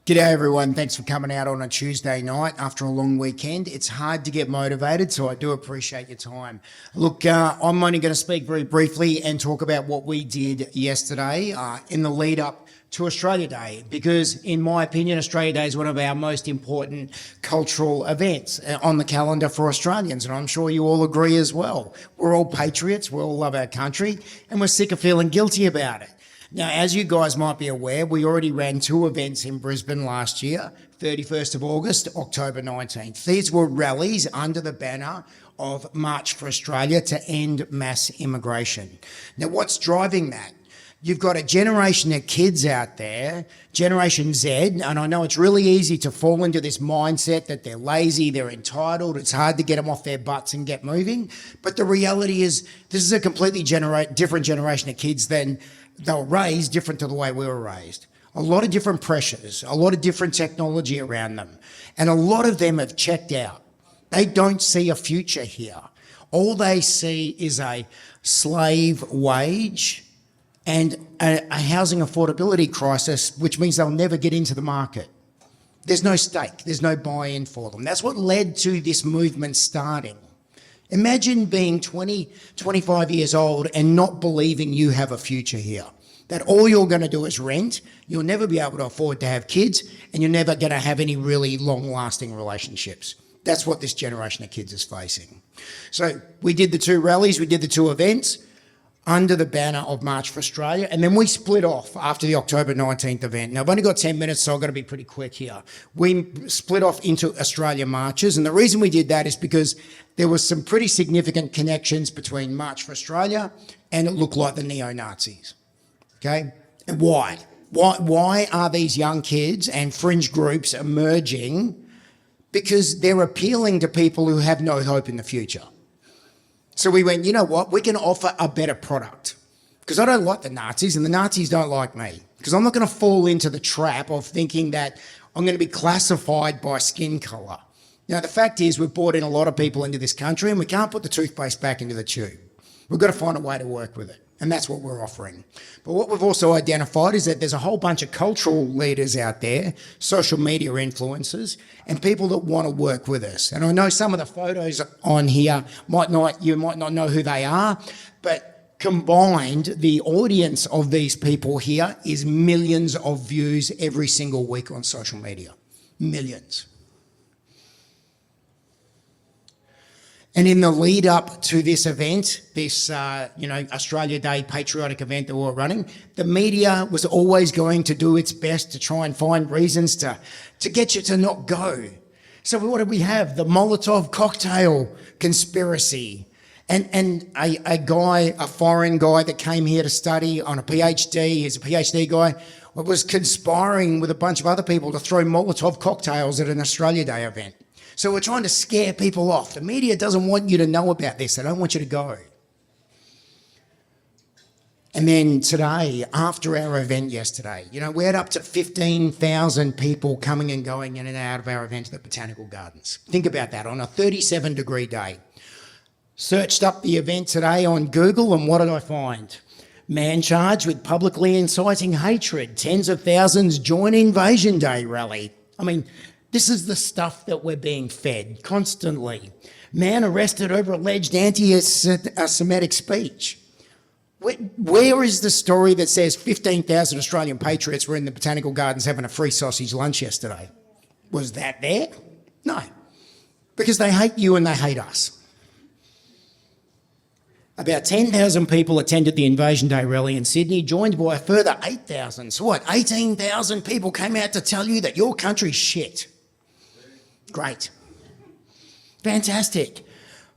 G'day everyone, thanks for coming out on a Tuesday night after a long weekend. It's hard to get motivated, so I do appreciate your time. Look, I'm only going to speak very briefly and talk about what we did yesterday in the lead up to Australia Day, because in my opinion, Australia Day is one of our most important cultural events on the calendar for Australians, and I'm sure you all agree as well. We're all patriots, we all love our country, and we're sick of feeling guilty about it. Now, as you guys might be aware, we already ran two events in Brisbane last year, 31st of August, October 19th. These were rallies under the banner of March for Australia to end mass immigration. Now, what's driving that? You've got a generation of kids out there, Generation Z, and I know it's really easy to fall into this mindset that they're lazy, they're entitled, it's hard to get them off their butts and get moving. But the reality is this is a completely different generation of kids than they were raised, different to the way we were raised. A lot of different pressures, a lot of different technology around them, and a lot of them have checked out. They don't see a future here. All they see is a slave wage and a housing affordability crisis, which means they'll never get into the market. There's no stake, there's no buy-in for them. That's what led to this movement starting. Imagine being 20, 25 years old and not believing you have a future here, that all you're going to do is rent, you'll never be able to afford to have kids, and you're never going to have any really long-lasting relationships. That's what this generation of kids is facing. So we did the two rallies, we did the two events under the banner of March for Australia, and then we split off after the October 19th event. Now, I've only got 10 minutes, so I've got to be pretty quick here. We split off into Australia marches, and the reason we did that is because there was some pretty significant connections between March for Australia and it looked like the neo-Nazis, okay? And why? Why are these young kids and fringe groups emerging? Because they're appealing to people who have no hope in the future. So we went, you know what, we can offer a better product. Because I don't like the Nazis and the Nazis don't like me. Because I'm not going to fall into the trap of thinking that I'm going to be classified by skin colour. Now, the fact is we've brought in a lot of people into this country and we can't put the toothpaste back into the tube. We've got to find a way to work with it. And that's what we're offering. But what we've also identified is that there's a whole bunch of cultural leaders out there, social media influencers, and people that want to work with us. And I know some of the photos on here you might not know who they are, but combined, the audience of these people here is millions of views every single week on social media. Millions. And in the lead up to this event, this Australia Day patriotic event that we're running, the media was always going to do its best to try and find reasons to get you to not go. So what did we have? The Molotov cocktail conspiracy. And a foreign guy that came here to study on a PhD, he's a PhD guy, was conspiring with a bunch of other people to throw Molotov cocktails at an Australia Day event. So we're trying to scare people off. The media doesn't want you to know about this. They don't want you to go. And then today, after our event yesterday, we had up to 15,000 people coming and going in and out of our event at the Botanical Gardens. Think about that, on a 37-degree day. Searched up the event today on Google, and what did I find? Man charged with publicly inciting hatred. Tens of thousands join Invasion Day rally. I mean, this is the stuff that we're being fed constantly. Man arrested over alleged anti-Semitic speech. Where is the story that says 15,000 Australian patriots were in the Botanical Gardens having a free sausage lunch yesterday? Was that there? No. Because they hate you and they hate us. About 10,000 people attended the Invasion Day rally in Sydney, joined by a further 8,000. So what, 18,000 people came out to tell you that your country's shit. Great. Fantastic.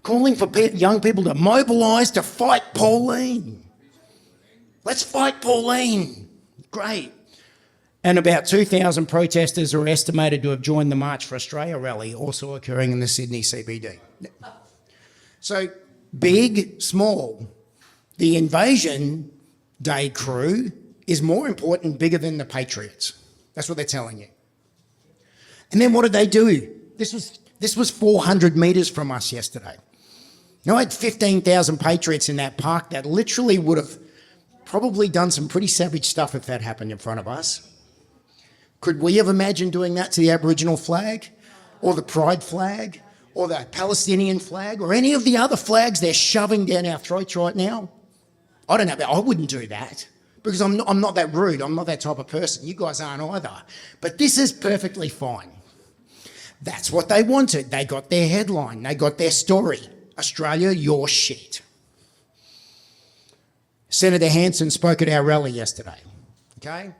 Calling for young people to mobilise to fight Pauline. Let's fight Pauline. Great. And about 2,000 protesters are estimated to have joined the March for Australia rally, also occurring in the Sydney CBD. So, big, small. The Invasion Day crew is more important, bigger than the Patriots. That's what they're telling you. And then what did they do? This was 400 metres from us yesterday. I had 15,000 Patriots in that park that literally would have probably done some pretty savage stuff if that happened in front of us. Could we have imagined doing that to the Aboriginal flag or the Pride flag or the Palestinian flag or any of the other flags they're shoving down our throats right now? I don't know, but I wouldn't do that because I'm not that rude. I'm not that type of person. You guys aren't either. But this is perfectly fine. That's what they wanted. They got their headline. They got their story. Australia, you're shit. Senator Hanson spoke at our rally yesterday, okay?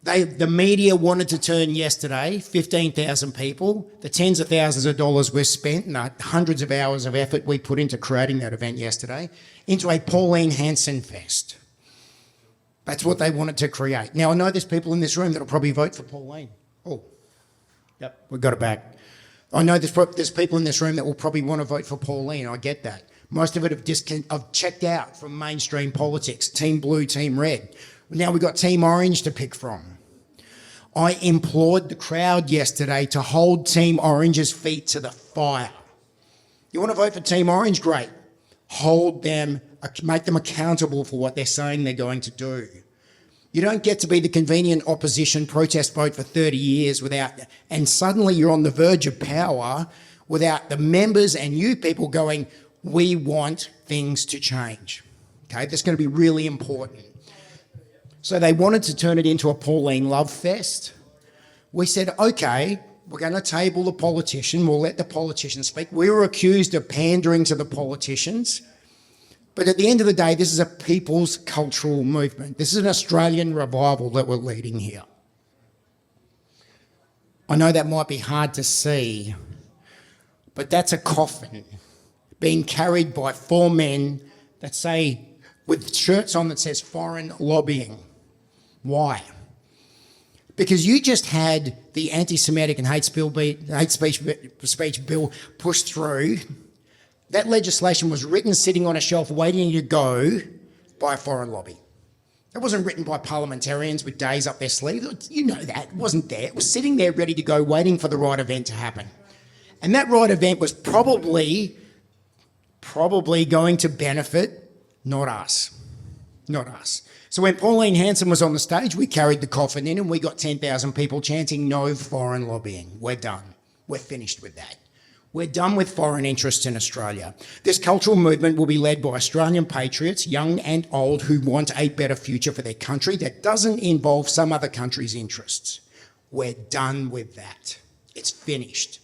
The media wanted to turn yesterday, 15,000 people, the tens of thousands of dollars we've spent and the hundreds of hours of effort we put into creating that event yesterday, into a Pauline Hanson fest. That's what they wanted to create. Now, I know there's people in this room that'll probably vote for Pauline. Oh, yep, we got it back. I know there's people in this room that will probably want to vote for Pauline. I get that. Most of it have checked out from mainstream politics, Team Blue, Team Red. Now we've got Team Orange to pick from. I implored the crowd yesterday to hold Team Orange's feet to the fire. You want to vote for Team Orange? Great. Hold them, make them accountable for what they're saying they're going to do. You don't get to be the convenient opposition protest vote for 30 years and suddenly you're on the verge of power without the members and you people going, we want things to change. Okay, that's going to be really important. So they wanted to turn it into a Pauline Love Fest. We said, okay, we're going to table the politician. We'll let the politician speak. We were accused of pandering to the politicians. But at the end of the day, this is a people's cultural movement. This is an Australian revival that we're leading here. I know that might be hard to see, but that's a coffin being carried by four men that say, with shirts on that says foreign lobbying. Why? Because you just had the anti-Semitic and hate speech bill pushed through. That legislation was written sitting on a shelf waiting to go by a foreign lobby. It wasn't written by parliamentarians with days up their sleeve. You know that. It wasn't there. It was sitting there ready to go, waiting for the right event to happen. And that right event was probably going to benefit not us. Not us. So when Pauline Hanson was on the stage, we carried the coffin in and we got 10,000 people chanting no foreign lobbying. We're done. We're finished with that. We're done with foreign interests in Australia. This cultural movement will be led by Australian patriots, young and old, who want a better future for their country that doesn't involve some other country's interests. We're done with that. It's finished.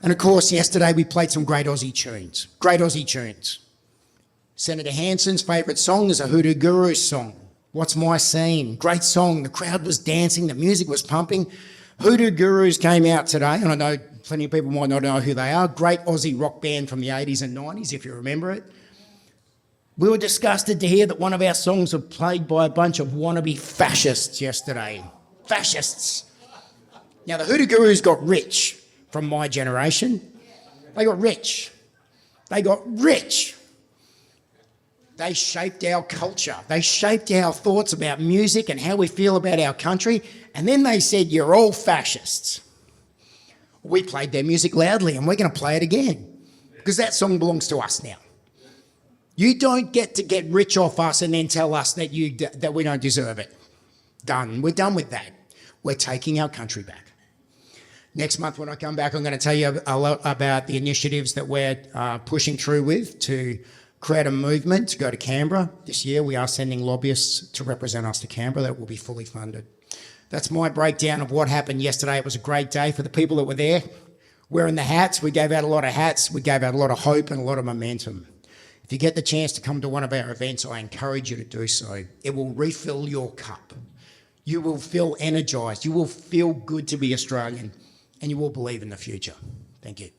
And of course, yesterday we played some great Aussie tunes. Great Aussie tunes. Senator Hanson's favourite song is a Hoodoo Guru song. What's My Scene? Great song. The crowd was dancing. The music was pumping. Hoodoo Gurus came out today, and I know plenty of people might not know who they are. Great Aussie rock band from the 80s and 90s, if you remember it. We were disgusted to hear that one of our songs was played by a bunch of wannabe fascists yesterday. Fascists. Now, the Hoodoo Gurus got rich from my generation. They got rich. They got rich. They shaped our culture. They shaped our thoughts about music and how we feel about our country. And then they said, you're all fascists. We played their music loudly and we're going to play it again because that song belongs to us now. You don't get to get rich off us and then tell us that we don't deserve it. Done. We're done with that. We're taking our country back. Next month when I come back, I'm going to tell you a lot about the initiatives that we're pushing through with to create a movement to go to Canberra. This year we are sending lobbyists to represent us to Canberra. That will be fully funded. That's my breakdown of what happened yesterday. It was a great day for the people that were there. Wearing the hats, we gave out a lot of hats. We gave out a lot of hope and a lot of momentum. If you get the chance to come to one of our events, I encourage you to do so. It will refill your cup. You will feel energised. You will feel good to be Australian and you will believe in the future. Thank you.